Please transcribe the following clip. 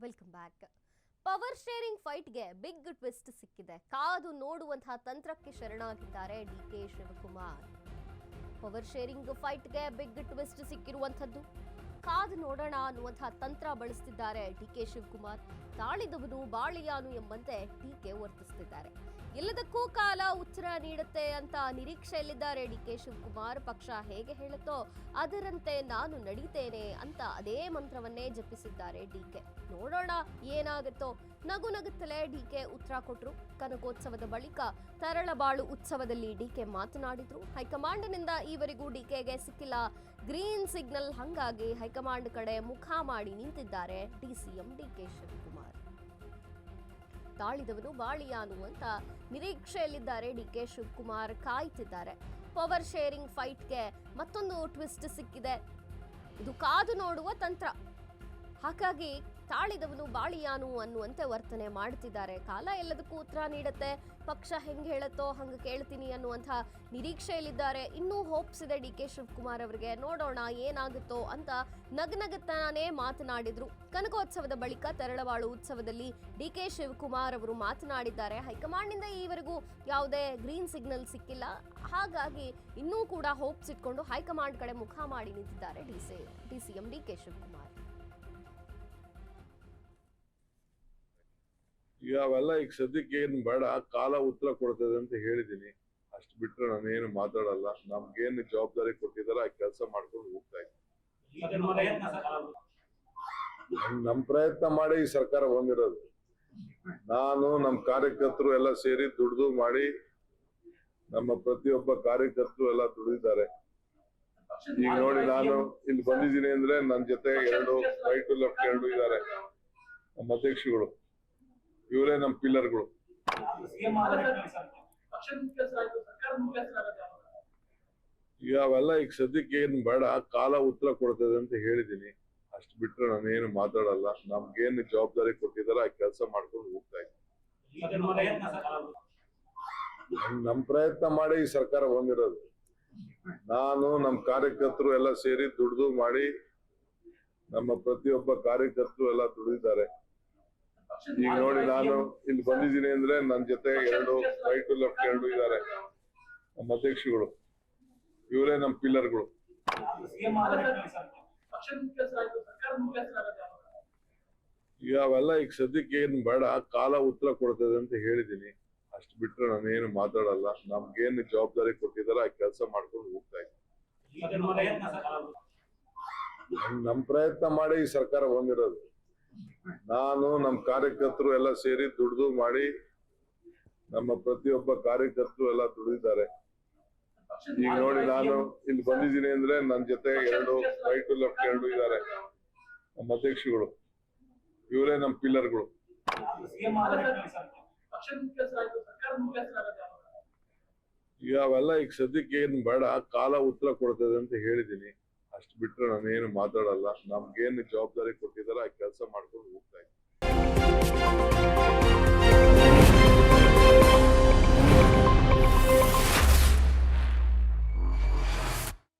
Welcome back. Power sharing ಫೈಟ್ಗೆ big twist ಸಿಕ್ಕಿದೆ. ಕಾದು ನೋಡುವಂತಹ ತಂತ್ರಕ್ಕೆ ಶರಣಾಗಿದ್ದಾರೆ ಡಿಕೆ ಶಿವಕುಮಾರ್. ಪವರ್ ಶೇರಿಂಗ್ ಫೈಟ್ಗೆ ಬಿಗ್ ಟ್ವಿಸ್ಟ್ ಸಿಕ್ಕಿರುವಂತದ್ದು. ಕಾದು ನೋಡೋಣ ಅನ್ನುವಂತಹ ತಂತ್ರ ಬಳಸ್ತಿದ್ದಾರೆ ಡಿಕೆ ಶಿವಕುಮಾರ್. ತಾಳಿದವನು ಬಾಳಿಯಾನು ಎಂಬಂತೆ ಡಿಕೆ ವರ್ತಿಸುತ್ತಿದ್ದಾರೆ. ಎಲ್ಲದಕ್ಕೂ ಕಾಲ ಉತ್ತರ ನೀಡುತ್ತೆ ಅಂತ ನಿರೀಕ್ಷೆಯಲ್ಲಿದ್ದಾರೆ ಡಿಕೆ ಶಿವಕುಮಾರ್. ಪಕ್ಷ ಹೇಗೆ ಹೇಳುತ್ತೋ ಅದರಂತೆ ನಾನು ನಡೀತೇನೆ ಅಂತ ಅದೇ ಮಂತ್ರವನ್ನೇ ಜಪಿಸಿದ್ದಾರೆ ಡಿಕೆ. ನೋಡೋಣ ಏನಾಗುತ್ತೋ. ನಗು ನಗುತ್ತಲೇ ಡಿಕೆ ಉತ್ತರ ಕೊಟ್ಟರು. ಕನಕೋತ್ಸವದ ಬಳಿಕ ತರಳಬಾಳು ಉತ್ಸವದಲ್ಲಿ ಡಿಕೆ ಮಾತನಾಡಿದ್ರು. ಹೈಕಮಾಂಡ್ನಿಂದ ಈವರೆಗೂ ಡಿಕೆಗೆ ಸಿಕ್ಕಿಲ್ಲ ಗ್ರೀನ್ ಸಿಗ್ನಲ್, ಹಂಗಾಗಿ ಹೈಕಮಾಂಡ್ ಕಡೆ ಮುಖ ಮಾಡಿ ನಿಂತಿದ್ದಾರೆ ಡಿಸಿಎಂ ಡಿಕೆ ಶಿವಕುಮಾರ್. ತಾಳಿದವನು ಬಾಳಿಯಾನು ಅಂತ ನಿರೀಕ್ಷೆಯಲ್ಲಿದ್ದಾರೆ ಡಿಕೆ ಶಿವಕುಮಾರ್, ಕಾಯ್ತಿದ್ದಾರೆ. ಪವರ್ ಶೇರಿಂಗ್ ಫೈಟ್ಗೆ ಮತ್ತೊಂದು ಟ್ವಿಸ್ಟ್ ಸಿಕ್ಕಿದೆ. ಇದು ಕಾದು ನೋಡುವ ತಂತ್ರ. ಹಾಗಾಗಿ ತಾಳಿದವನು ಬಾಳಿಯಾನು ಅನ್ನುವಂತೆ ವರ್ತನೆ ಮಾಡ್ತಿದ್ದಾರೆ. ಕಾಲ ಎಲ್ಲದಕ್ಕೂ ಉತ್ತರ ನೀಡುತ್ತೆ, ಪಕ್ಷ ಹೆಂಗೆ ಹೇಳುತ್ತೋ ಹಂಗೆ ಕೇಳ್ತೀನಿ ಅನ್ನುವಂಥ ನಿರೀಕ್ಷೆಯಲ್ಲಿದ್ದಾರೆ. ಇನ್ನೂ ಹೋಪ್ಸ್ ಇದೆ ಡಿಕೆ ಶಿವಕುಮಾರ್ ಅವರಿಗೆ. ನೋಡೋಣ ಏನಾಗುತ್ತೋ ಅಂತ ನಗನಗುತ್ತಾನೇ ಮಾತನಾಡಿದ್ರು. ಕನಕೋತ್ಸವದ ಬಳಿಕ ತರಳಬಾಳು ಉತ್ಸವದಲ್ಲಿ ಡಿಕೆ ಶಿವಕುಮಾರ್ ಅವರು ಮಾತನಾಡಿದ್ದಾರೆ. ಹೈಕಮಾಂಡ್ನಿಂದ ಈವರೆಗೂ ಯಾವುದೇ ಗ್ರೀನ್ ಸಿಗ್ನಲ್ ಸಿಕ್ಕಿಲ್ಲ, ಹಾಗಾಗಿ ಇನ್ನೂ ಕೂಡ ಹೋಪ್ಸ್ ಇಟ್ಕೊಂಡು ಹೈಕಮಾಂಡ್ ಕಡೆ ಮುಖ ಮಾಡಿ ನಿಂತಿದ್ದಾರೆ ಡಿಸಿಎಂ ಡಿಕೆ ಶಿವಕುಮಾರ್. ಈಗ ಅವೆಲ್ಲ ಈಗ ಸದ್ಯಕ್ಕೆ ಏನ್ ಬೇಡ, ಕಾಲ ಉತ್ತರ ಕೊಡ್ತದೆ ಅಂತ ಹೇಳಿದೀನಿ. ಅಷ್ಟು ಬಿಟ್ರೆ ನಾನೇನು ಮಾತಾಡಲ್ಲ. ನಮ್ಗೇನು ಜವಾಬ್ದಾರಿ ಕೊಟ್ಟಿದಾರ ಆ ಕೆಲಸ ಮಾಡ್ಕೊಂಡು ಹೋಗ್ತಾ ಇದ್ದೀನಿ. ನಮ್ ಪ್ರಯತ್ನ ಮಾಡಿ ಈ ಸರ್ಕಾರ ಬಂದಿರೋದು. ನಾನು ನಮ್ ಕಾರ್ಯಕರ್ತರು ಎಲ್ಲ ಸೇರಿ ದುಡ್ದು ಮಾಡಿ, ನಮ್ಮ ಪ್ರತಿಯೊಬ್ಬ ಕಾರ್ಯಕರ್ತರು ಎಲ್ಲ ದುಡಿದಿದ್ದಾರೆ. ಈಗ ನೋಡಿ, ನಾನು ಇಲ್ಲಿ ಬಂದಿದ್ದೀನಿ ಅಂದ್ರೆ ನನ್ನ ಜೊತೆ ಎರಡು ರೈಟ್ ಲೆಫ್ಟ್ ಎರಡು ಇದ್ದಾರೆ ನಮ್ಮ ಅಧ್ಯಕ್ಷಗಳು. ಇವರೇ ನಮ್ಮ ಪಿಲ್ಲರ್ಗಳು. ಈಗ ಅವೆಲ್ಲ ಈಗ ಸದ್ಯಕ್ಕೆ ಏನ್ ಬೇಡ, ಕಾಲ ಉತ್ತರ ಕೊಡ್ತದೆ ಅಂತ ಹೇಳಿದೀನಿ. ಅಷ್ಟು ಬಿಟ್ರೆ ನಾನೇನು ಮಾತಾಡಲ್ಲ. ನಮ್ಗೇನು ಜವಾಬ್ದಾರಿ ಕೊಟ್ಟಿದಾರ ಆ ಕೆಲಸ ಮಾಡ್ಕೊಂಡು ಹೋಗ್ತಾ ಇದ್ದೀನಿ. ನಮ್ ಪ್ರಯತ್ನ ಮಾಡಿ ಈ ಸರ್ಕಾರ ಬಂದಿರೋದು. ನಾನು ನಮ್ ಕಾರ್ಯಕರ್ತರು ಎಲ್ಲ ಸೇರಿ ದುಡ್ದು ಮಾಡಿ, ನಮ್ಮ ಪ್ರತಿಯೊಬ್ಬ ಕಾರ್ಯಕರ್ತರು ಎಲ್ಲ ದುಡಿದಿದ್ದಾರೆ. ಈಗ ನೋಡಿ, ನಾನು ಇಲ್ಲಿ ಬಂದಿದ್ದೀನಿ ಅಂದ್ರೆ ನನ್ನ ಜೊತೆ ಎರಡು ರೈಟ್ ಲೆಫ್ಟ್ ಎರಡು ಇದ್ದಾರೆ ನಮ್ಮ ಅಧ್ಯಕ್ಷಗಳು. ಇವರೇ ನಮ್ಮ ಪಿಲ್ಲರ್ಗಳು. ಈಗ ಅವೆಲ್ಲ ಈಗ ಸದ್ಯಕ್ಕೆ ಏನ್ ಬೇಡ, ಕಾಲ ಉತ್ತರ ಕೊಡ್ತದೆ ಅಂತ ಹೇಳಿದೀನಿ. ಅಷ್ಟು ಬಿಟ್ರೆ ನಾನೇನು ಮಾತಾಡಲ್ಲ. ನಮ್ಗೇನು ಜವಾಬ್ದಾರಿ ಕೊಟ್ಟಿದಾರ ಆ ಕೆಲಸ ಮಾಡ್ಕೊಂಡು ಹೋಗ್ತಾ ಇದ್ದೀನಿ. ನಮ್ ಪ್ರಯತ್ನ ಮಾಡಿ ಈ ಸರ್ಕಾರ ಬಂದಿರೋದು. ನಾನು ನಮ್ ಕಾರ್ಯಕರ್ತರು ಎಲ್ಲ ಸೇರಿ ದುಡ್ದು ಮಾಡಿ, ನಮ್ಮ ಪ್ರತಿಯೊಬ್ಬ ಕಾರ್ಯಕರ್ತರು ಎಲ್ಲ ದುಡಿದಿದ್ದಾರೆ. ಈಗ ನೋಡಿ, ನಾನು ಇಲ್ಲಿ ಬಂದಿದ್ದೀನಿ ಅಂದ್ರೆ ನನ್ನ ಜೊತೆ ಎರಡು ರೈಟ್ ಲೆಫ್ಟ್ ಎರಡು ಇದ್ದಾರೆ ನಮ್ಮ ಅಧ್ಯಕ್ಷಗಳು. ಇವರೇ ನಮ್ಮ ಪಿಲ್ಲರ್ಗಳು. ಈಗ ಅವೆಲ್ಲ ಈಗ ಸದ್ಯಕ್ಕೆ ಏನ್ ಬೇಡ, ಕಾಲ ಉತ್ತರ ಕೊಡ್ತದೆ ಅಂತ ಹೇಳಿದೀನಿ. ಅಷ್ಟು ಬಿಟ್ರೆ ನಾನೇನು ಮಾತಾಡಲ್ಲ. ನಮ್ಗೇನು ಜವಾಬ್ದಾರಿ ಕೊಟ್ಟಿದಾರ ಆ ಕೆಲಸ ಮಾಡ್ಕೊಂಡು ಹೋಗ್ತಾ ಇದ್ದೀನಿ.